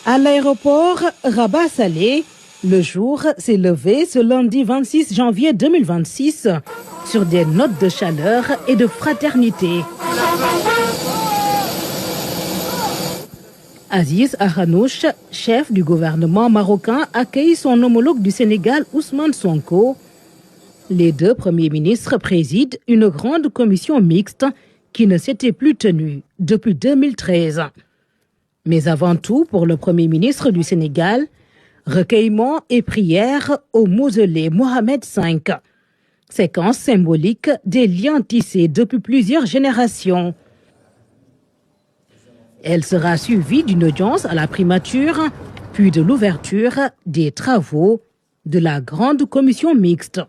À l'aéroport Rabat-Salé, le jour s'est levé ce lundi 26 janvier 2026 sur des notes de chaleur et de fraternité. Aziz Ahanouch, chef du gouvernement marocain, accueille son homologue du Sénégal, Ousmane Sonko. Les deux premiers ministres président une grande commission mixte qui ne s'était plus tenue depuis 2013. Mais avant tout, pour le premier ministre du Sénégal, recueillement et prière au mausolée Mohamed V. Séquence symbolique des liens tissés depuis plusieurs générations. Elle sera suivie d'une audience à la primature, puis de l'ouverture des travaux de la grande commission mixte.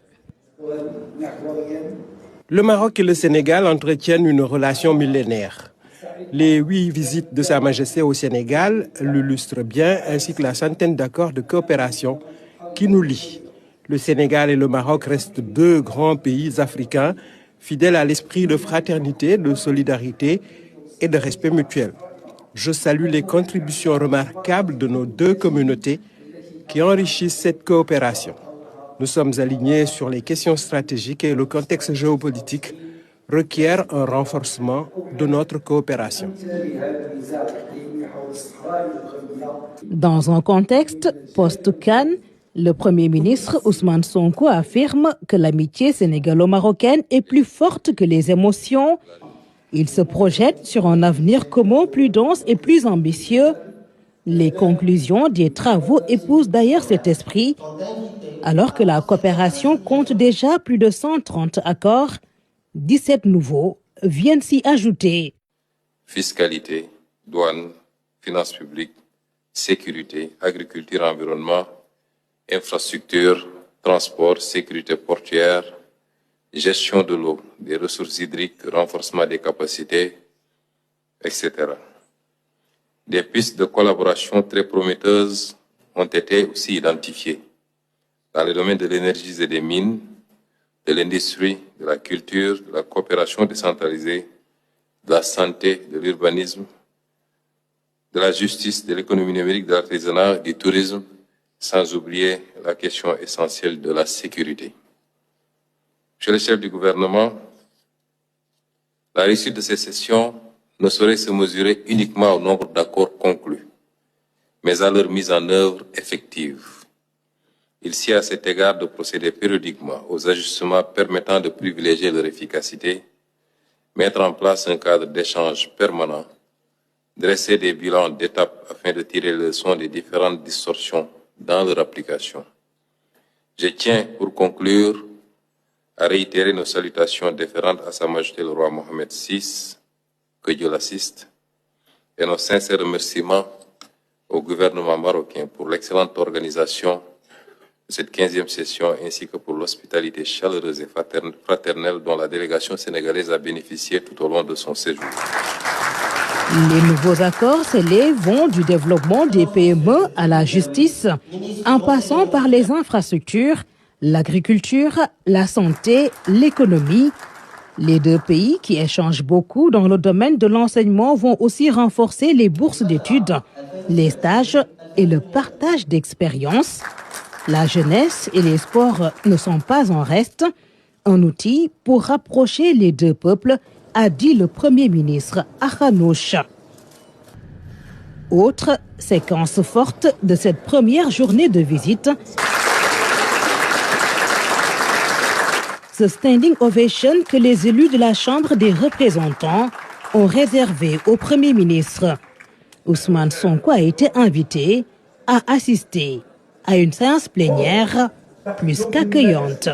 Le Maroc et le Sénégal entretiennent une relation millénaire. Les 8 visites de Sa Majesté au Sénégal l'illustrent bien, ainsi que la centaine d'accords de coopération qui nous lient. Le Sénégal et le Maroc restent deux grands pays africains, fidèles à l'esprit de fraternité, de solidarité et de respect mutuel. Je salue les contributions remarquables de nos deux communautés qui enrichissent cette coopération. Nous sommes alignés sur les questions stratégiques et le contexte géopolitique requiert un renforcement de notre coopération. Dans un contexte post-Cannes, le Premier ministre Ousmane Sonko affirme que l'amitié sénégalo-marocaine est plus forte que les émotions. Il se projette sur un avenir commun plus dense et plus ambitieux. Les conclusions des travaux épousent d'ailleurs cet esprit, alors que la coopération compte déjà plus de 130 accords. 17 nouveaux viennent s'y ajouter. Fiscalité, douane, finances publiques, sécurité, agriculture, environnement, infrastructures, transport, sécurité portuaire, gestion de l'eau, des ressources hydriques, renforcement des capacités, etc. Des pistes de collaboration très prometteuses ont été aussi identifiées dans les domaines de l'énergie et des mines, de l'industrie, de la culture, de la coopération décentralisée, de la santé, de l'urbanisme, de la justice, de l'économie numérique, de l'artisanat, du tourisme, sans oublier la question essentielle de la sécurité. Monsieur le chef du gouvernement, la réussite de ces sessions ne saurait se mesurer uniquement au nombre d'accords conclus, mais à leur mise en œuvre effective. Il sied à cet égard de procéder périodiquement aux ajustements permettant de privilégier leur efficacité, mettre en place un cadre d'échange permanent, dresser des bilans d'étape afin de tirer les leçons des différentes distorsions dans leur application. Je tiens, pour conclure, à réitérer nos salutations déférentes à Sa Majesté le roi Mohamed VI, que Dieu l'assiste, et nos sincères remerciements au gouvernement marocain pour l'excellente organisation de cette 15e session, ainsi que pour l'hospitalité chaleureuse et fraternelle dont la délégation sénégalaise a bénéficié tout au long de son séjour. Les nouveaux accords scellés vont du développement des PME à la justice, en passant par les infrastructures, l'agriculture, la santé, l'économie. Les deux pays, qui échangent beaucoup dans le domaine de l'enseignement, vont aussi renforcer les bourses d'études, les stages et le partage d'expériences. La jeunesse et les sports ne sont pas en reste. Un outil pour rapprocher les deux peuples, a dit le Premier ministre Ahanouch. Autre séquence forte de cette première journée de visite, ce standing ovation que les élus de la Chambre des représentants ont réservé au Premier ministre. Ousmane Sonko a été invité à assister à une séance plénière plus qu'accueillante.